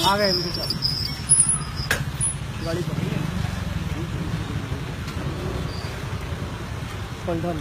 आ गए इनके साथ गाड़ी पकड़ी पलटन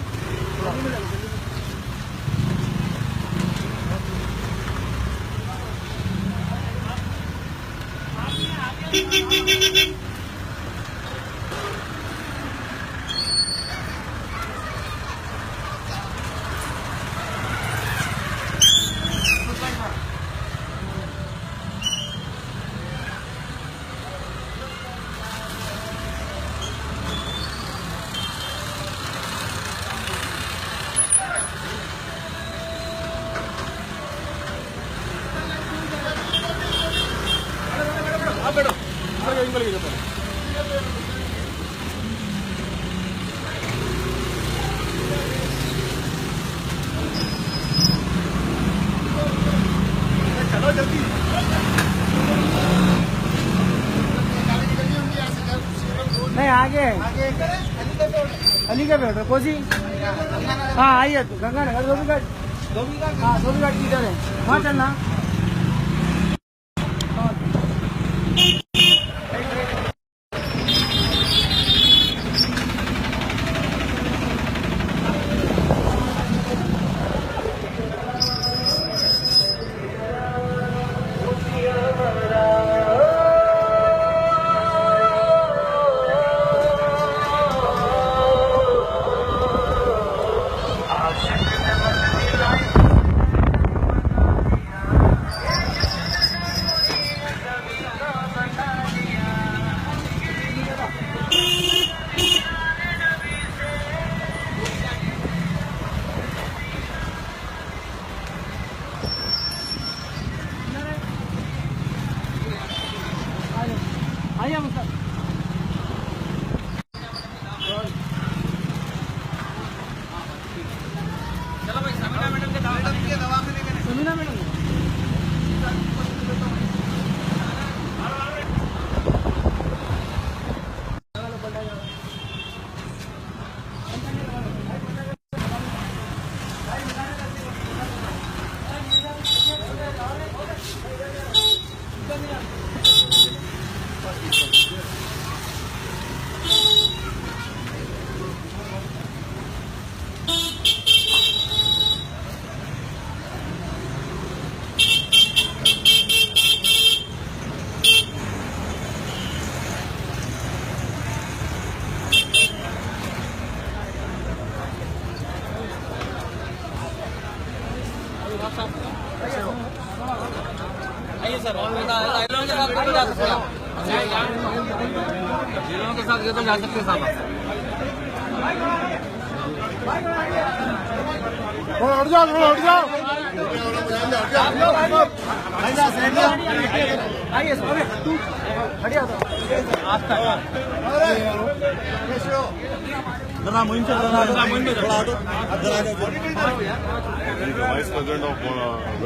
चलो जल्दी नहीं आगे अली का बैठो कोसी हाँ आइए तो गंगानगर धोबी घाट किधर है वहाँ चलना आइए मतलब चलो भाई समीना मैडम के दवा में समीना मैडम आइए सर जिलों के साथ ये तो जा सकते हैं साहब उठ जाओ आइए हटिया जरा मुहिम से vice president of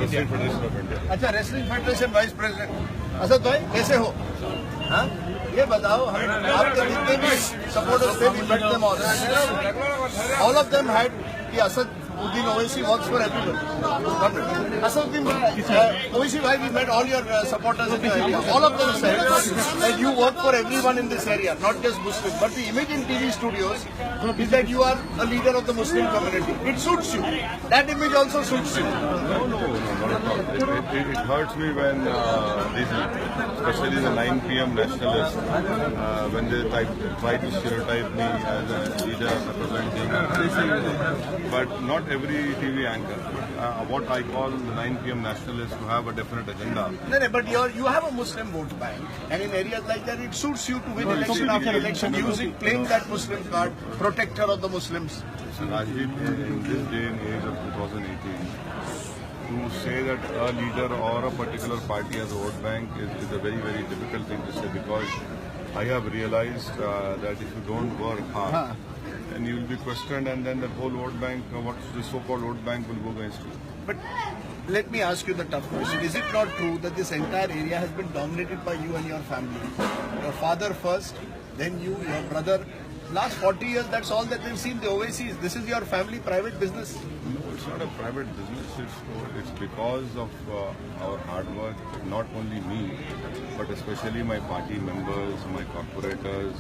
wrestling federation of India. अच्छा, wrestling federation vice president Asad भाई कैसे हो? हाँ ये बताओ, हम आपके जितने भी सपोर्टर्स थे, we met them all of them had कि Assaduddin Owaisi works for everyone. Assaduddin Owaisi, why we met all your supporters in the area. All of them said that you work for everyone in this area, not just Muslims. But the image in TV studios is that you are a leader of the Muslim community. It suits you. That image also suits you. No, not at all. It hurts me when especially the 9 PM nationalists, when they try to stereotype me as a leader representing, but not not every TV anchor. What I call the 9 p.m. nationalists who have a definite agenda. No, but you have a Muslim vote bank, and in areas like that, it suits you to win election after election, playing that Muslim card, protector of the Muslims. So Rajiv, in this day and age of 2018, to say that a leader or a particular party has a vote bank is a very, very difficult thing to say, because I have realized that if you don't work hard, then you will be questioned, and then the whole vote bank, what the so-called vote bank, will go against you. But let me ask you the tough question. Is it not true that this entire area has been dominated by you and your family? Your father first, then you, your brother. Last 40 years, that's all that we've seen, the overseas. This is your family private business. No, it's not a private business. It's because of our hard work, not only me, but especially my party members, my corporators.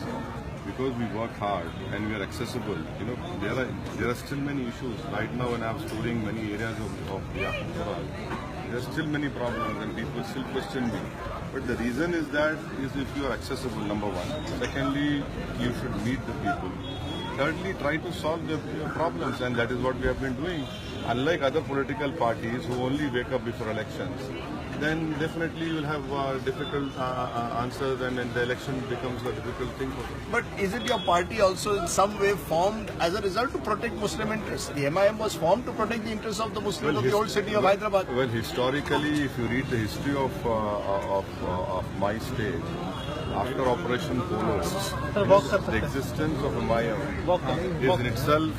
Because we work hard and we are accessible, you know, there are still many issues. Right now, when I'm touring many areas of Yaqub, there are still many problems and people still question me. But the reason is that if you are accessible, number one. Secondly, you should meet the people. Thirdly, try to solve the problems, and that is what we have been doing. Unlike other political parties who only wake up before elections, then definitely you will have difficult answers, and then the election becomes a difficult thing for them. But is it your party also in some way formed as a result to protect Muslim interests? The MIM was formed to protect the interests of the Muslims of the old city of Hyderabad. Well, historically, if you read the history of my state, after Operation Polo, the existence of MIM is in itself,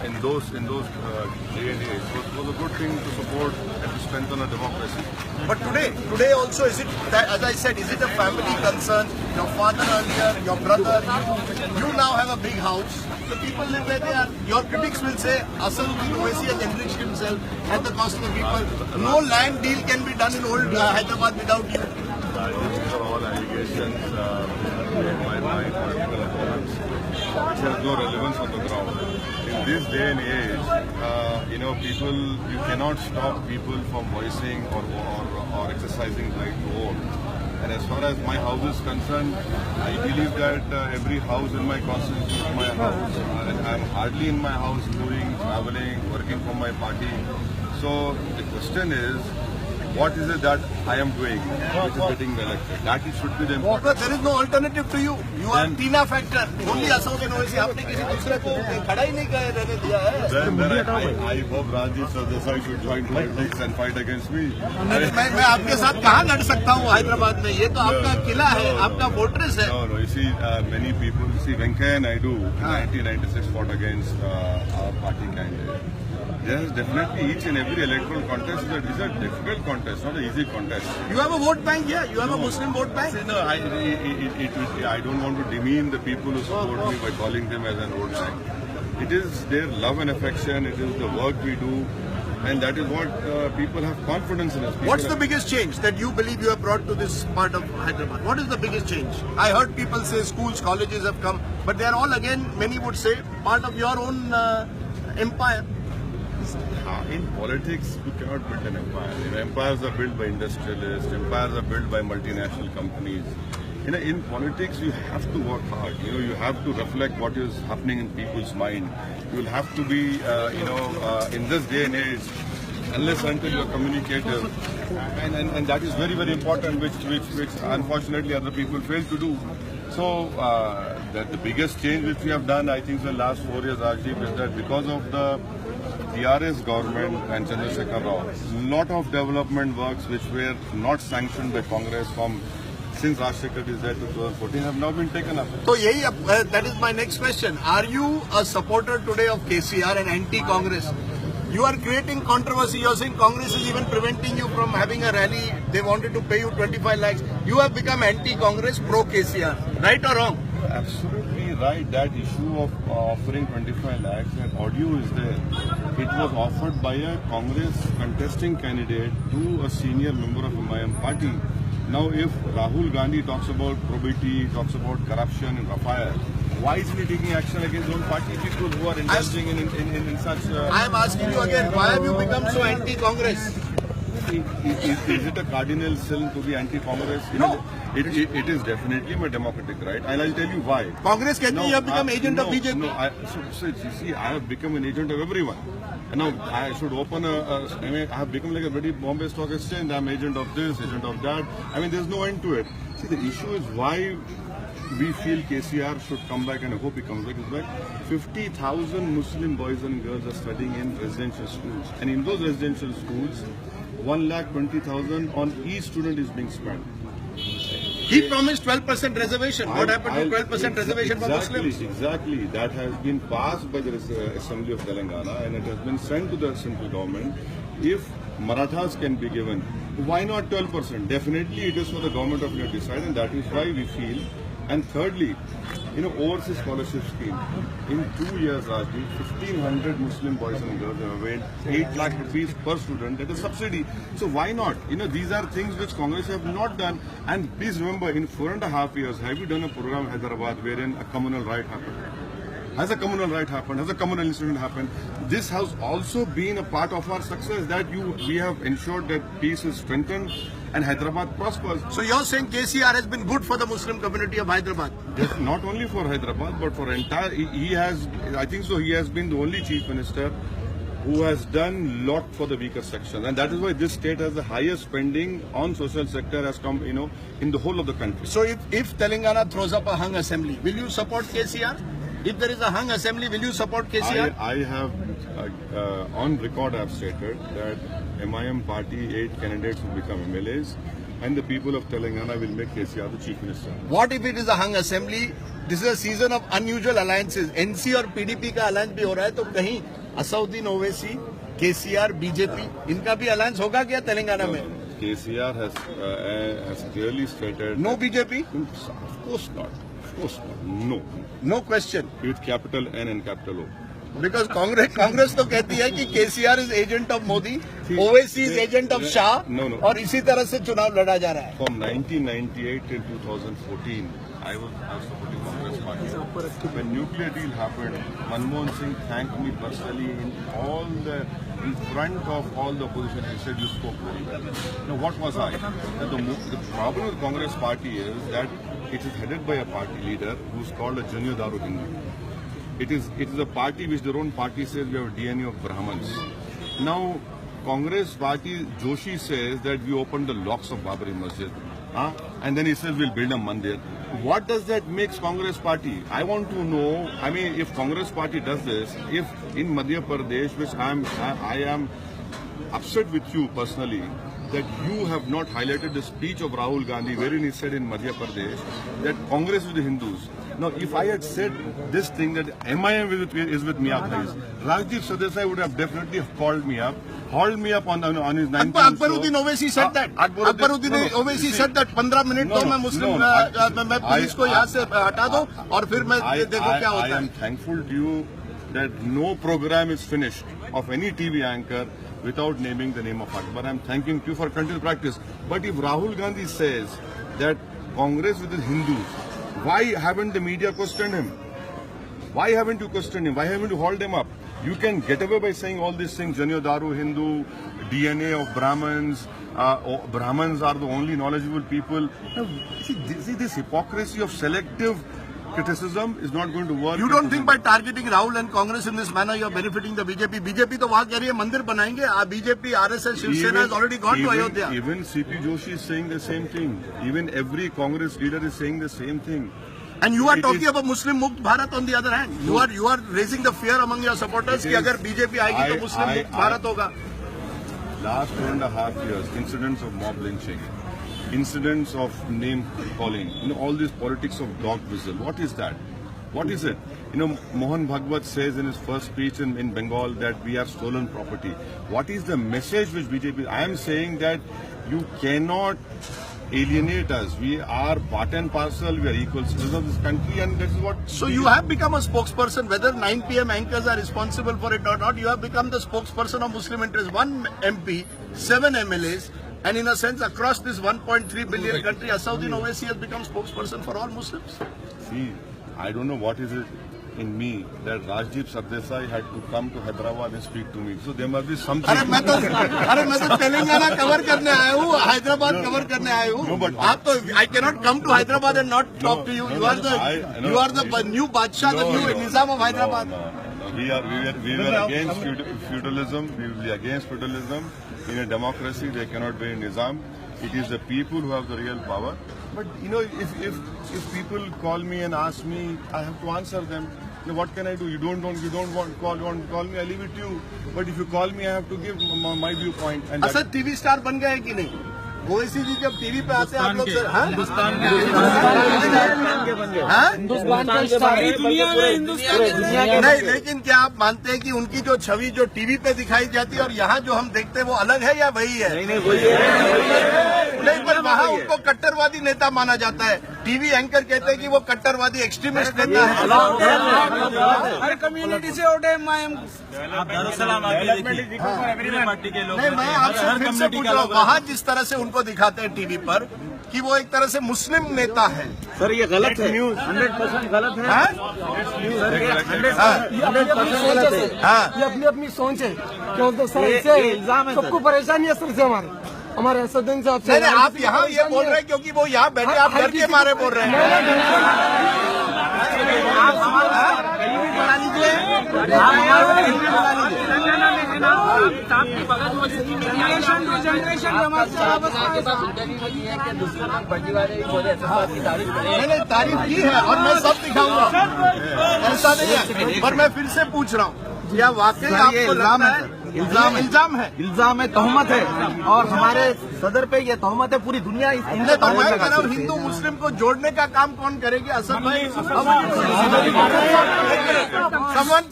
in those day and age, was a good thing to support and to strengthen a democracy. But today also, is it, as I said, is it a family concern? Your father earlier, your brother, you now have a big house. The people live where they are. Your critics will say, Asaduddin Owaisi has enriched himself at the cost of the people. No land deal can be done in old Hyderabad without you. These are all allegations made by my political opponents, which has no relevance on the ground. In this day and age, people, you cannot stop people from voicing or exercising right to vote. And as far as my house is concerned, I believe that every house in my constituency is my house. I'm hardly in my house doing, traveling, working for my party. So the question is, what is it that I am doing which is getting elected? That it should be the important. There is no alternative to you. You are Tina factor. Only Asaduddin Owaisi. आपने किसी दूसरे को खड़ा ही नहीं रहने दिया है. Then I hope Rajiv Sardesai should join politics and fight against me. मैं आपके साथ कहाँ लड़ सकता हूँ हैदराबाद में? ये तो आपका किला है, आपका फोर्ट्रेस है. No, you see, many people, Venkaiah Naidu in 1996 fought against our party candidate. There is definitely each and every electoral contest is a difficult contest, not an easy contest. You have a vote bank here. You have a Muslim vote bank. See, no, I don't want to demean the people who support me by calling them as an vote bank. It is their love and affection. It is the work we do, and that is what people have confidence in us. What's the biggest change that you believe you have brought to this part of Hyderabad? What is the biggest change? I heard people say schools, colleges have come, but they are all, again, many would say, part of your own empire. In politics, you cannot build an empire. Empires are built by industrialists, empires are built by multinational companies. In politics, you have to work hard. You have to reflect what is happening in people's mind. You will have to be, in this day and age, unless until you are communicative, and that is very, very important, which unfortunately other people fail to do. So that the biggest change which we have done, I think, in the last 4 years, Rajiv, is that because of the TRS government and Chandrasekhar Rao, lot of development works which were not sanctioned by Congress since Rajshekhar is there to 2014 have now been taken up. So that is my next question. Are you a supporter today of KCR and anti-Congress? You are creating controversy. You are saying Congress is even preventing you from having a rally. They wanted to pay you 25 lakhs. You have become anti-Congress, pro-KCR. Right or wrong? Absolutely right. That issue of offering 25 lakhs, that audio is there. It was offered by a Congress contesting candidate to a senior member of MIM party. Now, if Rahul Gandhi talks about probity, talks about corruption in Rafale, why isn't he taking action against his own party people who are indulging in such... I am asking you again, why have you become so anti-Congress? Is it a cardinal sin to be anti-Congress? No. It is definitely my democratic right, and I'll tell you why. Congress कहती है you have become agent of BJP. No, so you see, I have become an agent of everyone. And now I should open I have become like a very Bombay Stock Exchange. I'm agent of this, agent of that. I mean, there's no end to it. See, the issue is why we feel KCR should come back, and I hope he comes back. Is back. 50,000 Muslim boys and girls are studying in residential schools, and in those residential schools, 1,20,000 on each student is being spent. He promised 12% reservation. What happened to 12% reservation for Muslims? Exactly. That has been passed by the Assembly of Telangana, and it has been sent to the central government. If Marathas can be given, why not 12%? Definitely it is for the government of India to decide, and that is why we feel. And thirdly, overseas scholarship scheme. In 2 years, Rajdeep, 1,500 Muslim boys and girls have availed 8 lakh rupees per student at a subsidy. So why not? These are things which Congress have not done. And please remember, in 4.5 years, have you done a program in Hyderabad wherein a communal right happened? Has a communal right happened? Has a communal incident happened? This has also been a part of our success, that we have ensured that peace is strengthened and Hyderabad prospers. So you're saying KCR has been good for the Muslim community of Hyderabad? Yes, not only for Hyderabad, but for entire. He has, I think so. He has been the only chief minister who has done lot for the weaker section, and that is why this state has the highest spending on social sector has come, in the whole of the country. So if Telangana throws up a hung assembly, will you support KCR? If there is a hung assembly, will you support KCR? I have, on record, I have stated that MIM party 8 candidates will become MLAs, and the people of Telangana will make KCR the chief minister. What if it is a hung assembly? This is a season of unusual alliances. NC और PDP का alliance भी हो रहा है, तो कहीं Asaduddin Owaisi, KCR, BJP, इनका भी alliance होगा क्या तेलंगाना में? KCR has clearly stated. No BJP? Of course not. Of course not. No. No question. With capital N and capital O. Because Congress तो कहती है कि KCR is agent of Modi, OWC is agent of Shah, और इसी तरह से चुनाव लड़ा जा रहा है. From 1998 till 2014, I was supporting Congress party. When nuclear deal happened, Manmohan Singh thanked me personally in front of all the opposition. He said, "You spoke very well." Now, what was I? Now, the problem with Congress party is that it is headed by a party leader who is called a Junior Daru Hindu. It is a party which their own party says we have a DNA of Brahmins. Now, Congress party, Joshi says that we opened the locks of Babri Masjid. And then he says we'll build a mandir. What does that make Congress party? I want to know, if Congress party does this, if in Madhya Pradesh, which I am upset with you personally, that you have not highlighted the speech of Rahul Gandhi wherein he said in Madhya Pradesh that Congress is the Hindus. Now, if I had said this thing that MIM is with Mia Bhais, Rajdeep Sardesai would have definitely called me up on his 19th show. Akbaruddin Owaisi said that. Akbaruddin Owaisi said that 15 minute तो मैं मुस्लिम मैं police को यहाँ से हटा दो और फिर मैं देखो क्या होता है. I am thankful to you that no program is finished of any TV anchor without naming the name of Akbar. I am thanking you for continued practice. But if Rahul Gandhi says that Congress with the Hindus, why haven't the media questioned him? Why haven't you questioned him? Why haven't you hauled him up? You can get away by saying all these things, Junior Daru Hindu, DNA of Brahmins, Brahmins are the only knowledgeable people. Now, see this hypocrisy of selective criticism is not going to work. You don't think by targeting Rahul and Congress in this manner you are benefiting the BJP? BJP तो वहाँ कह रही है मंदिर बनाएंगे. BJP, RSS, Shiv Sena has already gone to Ayodhya. Even CP Joshi is saying the same thing. Even every Congress leader is saying the same thing. And you are talking about Muslim Mukt Bharat on the other hand. You are raising the fear among your supporters कि अगर BJP आएगी तो Muslim Mukt Bharat होगा. Last 2.5 years, incidents of mob lynching, incidents of name calling, all this politics of dog whistle. What is that? What is it? Mohan Bhagwat says in his first speech in Bengal that we have stolen property. What is the message which BJP? I am saying that you cannot alienate us. We are part and parcel. We are equal citizens of this country, and this is what. So you have become a spokesperson. Whether 9 p.m. anchors are responsible for it or not, you have become the spokesperson of Muslim interests. 1 MP, 7 MLAs. And in a sense, across this 1.3 billion country, Asauddin Owaisi has become spokesperson for all Muslims. See, I don't know what is it. in me that Rajdeep Sardesai had to come to Hyderabad and speak to me. So there must be something. अरे मैं तो Telangana cover करने आया हूँ, Hyderabad cover करने आया हूँ. आप तो I cannot come to Hyderabad and not talk to you. You are the new Badshah, the new Nizam of Hyderabad. No. We were against feudalism. We will be against feudalism. In a democracy, there cannot be a Nizam. It is the people who have the real power. But you know, if people call me and ask me, I have to answer them. You know, what can I do? You don't want to call me. I leave it to you. But if you call me, I have to give my viewpoint. And Asad TV star बन गए कि नहीं? ओवैसी जी जब TV पे आते हैं आप लोग हिंदुस्तान नहीं, लेकिन क्या आप मानते हैं कि उनकी जो छवि जो टीवी पे दिखाई जाती है और यहाँ जो हम देखते हैं वो अलग है या वही है? नहीं, पर वहाँ उनको कट्टरवादी नेता माना जाता है. टीवी एंकर कहते हैं कि वो कट्टरवादी एक्सट्रीमिस्ट नेता है. हर कम्युनिटी से उठे नहीं, मैं आपसे फिर से पूछ रहा हूँ, वहाँ जिस तरह से उनको दिखाते हैं टीवी पर कि वो एक तरह से मुस्लिम नेता है. सर ये गलत है, 100% गलत है. ये अपनी अपनी सोच है क्योंकि सर इससे सबको परेशानी है सर से हमारे असदुद्दीन साहब से. नहीं, आप यहाँ ये बोल रहे हैं क्योंकि वो यहाँ बैठे आप डर के मारे बोल रहे हैं. मैंने तारीफ की है और मैं सब दिखाऊंगा, ऐसा नहीं है. पर मैं फिर से पूछ रहा हूँ, क्या वाकई आपको लगता है इल्जाम है, तोहमत है और हमारे सदर पे ये तोहमत है, पूरी दुनिया तो मैं कह रहा हूँ हिंदू मुस्लिम को जोड़ने का काम कौन करेगी? असद भाई,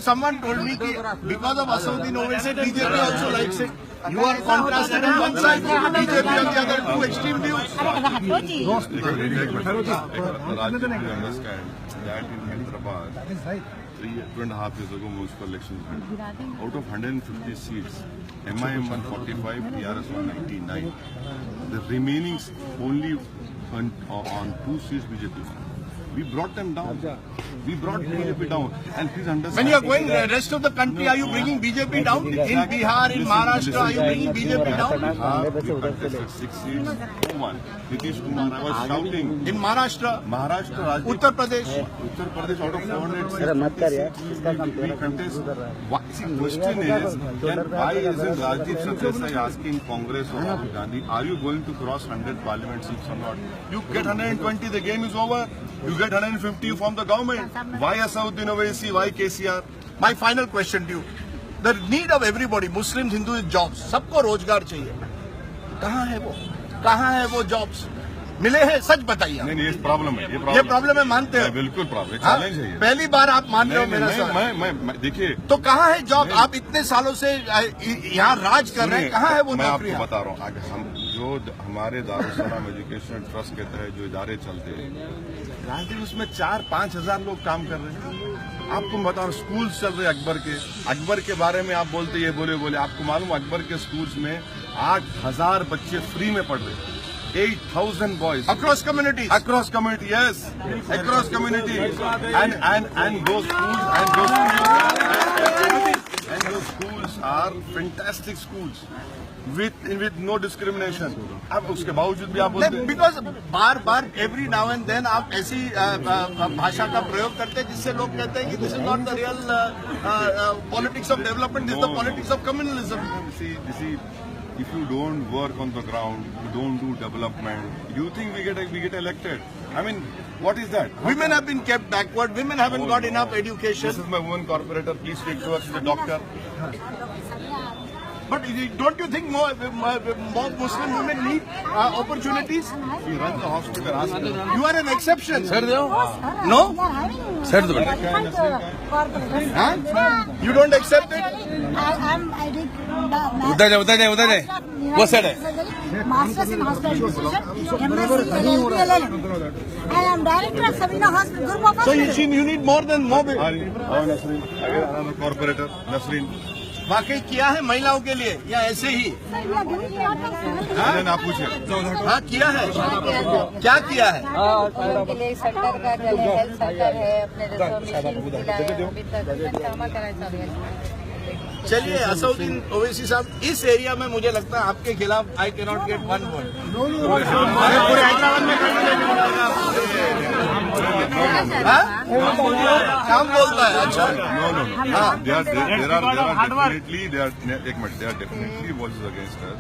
someone told me कि because of Asauddin Owaisi, BJP also likes it. You are contrasted on one side, BJP on the other, two extreme views. Rajdeep, you understand that in Hyderabad, 2.5 years ago, municipal elections happened. Out of 150 seats, MIM 145, TRS 199. The remaining only on 2 seats BJP. We brought them down. We brought BJP down. And please understand. When you are going the rest of the country, are you bringing BJP down? In Bihar, in Maharashtra, are you bringing BJP down? We contested 6 seats, 2-1. Nitish Kumar, I was shouting. In Maharashtra, Rajdeep. Uttar Pradesh. Uttar Pradesh out of 400 seats, we contest. See, question is, that why isn't Rajdeep Sardesai asking Congress or Rahul Gandhi, are you going to cross 100 parliament seats or not? You get 120, the game is over. You get 150 from the government. Why Asauddin Owaisi? Why KCR? My final question to you. The need of everybody, Muslims, Hindus, is jobs. सबको रोजगार चाहिए. कहाँ है वो jobs? मिले हैं? सच बताइए. नहीं, ये प्रॉब्लम है. ये प्रॉब्लम है, मानते हो? बिल्कुल प्रॉब्लम है. चैलेंज है ये. पहली बार आप मान रहे हो मेरा सवाल. मैं देखिए. तो कहाँ है जॉब? आप इतने सालों से यहाँ राज कर रहे हैं, कहाँ है वो मैं नौकरी? आपको बता रहा हूँ. हम जो हमारे दारुस्सलाम एजुकेशन ट्रस्ट के तहत जो इदारे चलते हैं, राजनीति उसमें 4-5 हजार लोग काम कर रहे हैं. आपको बता रहा हूँ, स्कूल चल रहे अकबर के बारे में आप बोलते ये बोले. आपको मालूम अकबर के स्कूल्स में 8,000 बच्चे फ्री में पढ़ रहे हैं. 8,000 boys Across communities. Across community, yes. Across community. And those schools are fantastic schools with no discrimination. अब उसके बावजूद भी आप बोलते हैं. Because bar every now and then आप ऐसी भाषा का प्रयोग करते हैं जिससे लोग कहते हैं कि this is not the real politics of development, this is the politics of communalism. See, if you don't work on the ground, you don't do development, you think we get elected? I mean, what is that? Women have been kept backward. Women haven't got enough education. This is my woman corporator. Please speak to her. She's a doctor. But don't you think more Muslim women need opportunities? She runs the hospital. Ask her. You are an exception. No? You don't accept it? उधर जाए वो side है. Masters in Hospital Administration, MSc LLM. I am director of Sabina Hospital, Group of So you need more. Nasreen, corporator, Nasreen. वाकई किया है महिलाओं के लिए या ऐसे ही? आप पूछिए। हाँ किया है, क्या किया है? के लिए सेंटर का जो है हेल्थ सेंटर है अपने जैसे मशीन अभी तक काम करायचा है। चलिए असउद्दीन ओवैसी साहब, इस एरिया में मुझे लगता है आपके खिलाफ I can not gate 1 vote. पूरे हैदराबाद में काम बोलता है। अच्छा No. There are definitely voices against us,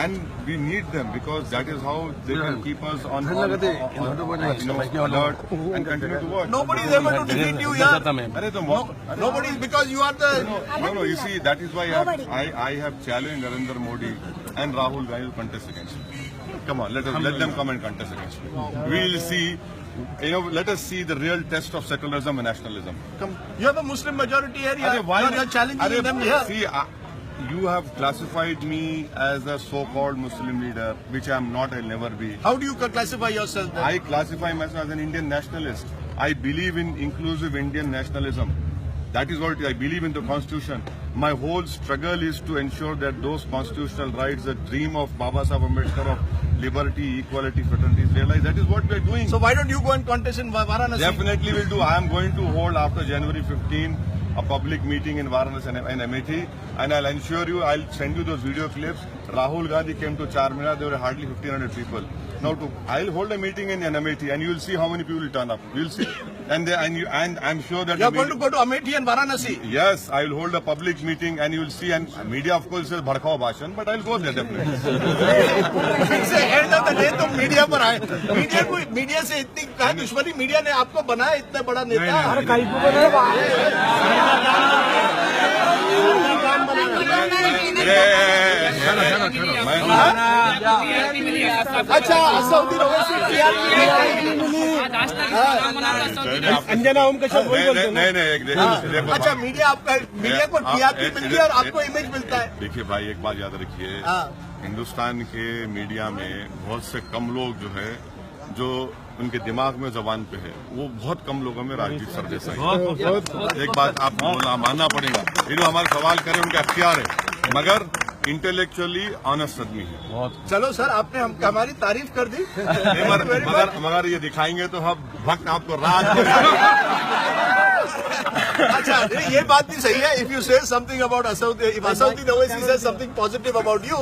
and we need them because that is how they can keep us on alert and continue to work. Nobody is able to defeat you here. अरे तो Nobody is because you are the. No. You see, that is why I have challenged Narendra Modi and Rahul Gandhi to contest against me. Come on, let them come and contest against me. We'll see. Let us see the real test of secularism and nationalism. Come. You have a Muslim majority here. Arey, why You are challenging them here. See, you have classified me as a so-called Muslim leader, which I am not. I'll never be. How do you classify yourself then? I classify myself as an Indian nationalist. I believe in inclusive Indian nationalism. That is what I believe in the Constitution. My whole struggle is to ensure that those constitutional rights, the dream of Baba Sahib Ambedkar of liberty, equality, fraternity is realized. That is what we are doing. So why don't you go and contest in Varanasi? Definitely will do. I am going to hold after January 15 a public meeting in Varanasi and Amethi, and I'll ensure you, I'll send you those video clips. Rahul Gandhi came to Charminar, there were hardly 1,500 people. Now I'll hold a meeting in Amethi and you will see how many people will turn up. You'll see. And I'm sure that... You're going to go to Amethi and Varanasi? Yes, I will hold a public meeting and you will see, and media of course says Bhadkao Bhashan, but I'll go there definitely. से end of the day तो media पर आए। Media से इतनी क्या दुश्मनी media ने आपको बनाया इतना बड़ा नेता? अरे कहीं को अच्छा असउद्दीन ओवैसी अंजना ओम का शब्द नहीं। अच्छा मीडिया को टीआरपी मिलती है और आपको इमेज मिलता है। देखिए भाई, एक बात याद रखिए, हिंदुस्तान के मीडिया में बहुत से कम लोग जो है, जो उनके दिमाग में जबान पे है, वो बहुत कम लोगों में राजनीति सरदेसाई। एक बात आपको मानना पड़ेगा, ये जो हमारे सवाल करें उनका अख्तियार है, मगर इंटेलेक्चुअली ऑनेस्ट आदमी है। चलो सर, आपने हमारी तारीफ कर दी। मगर ये दिखाएंगे तो हम वक्त आपको रात अच्छा ये बात भी सही है। इफ यू से something about Asaduddin Owaisi says something positive about you,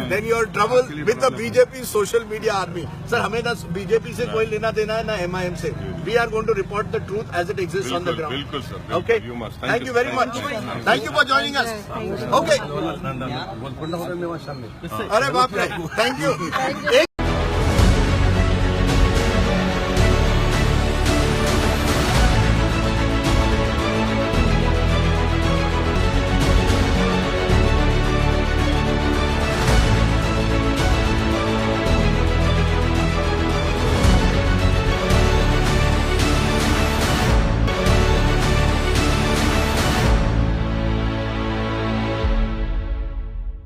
then you are trouble with the BJP social media army. Sir हमें ना बीजेपी से कोई लेना देना है ना MIM से। We are going to report the truth as it exists on the ground. बिल्कुल sir. Okay. You must. Thank you very much. Thank you for joining us. Okay. अरे बाप रे, थैंक यू।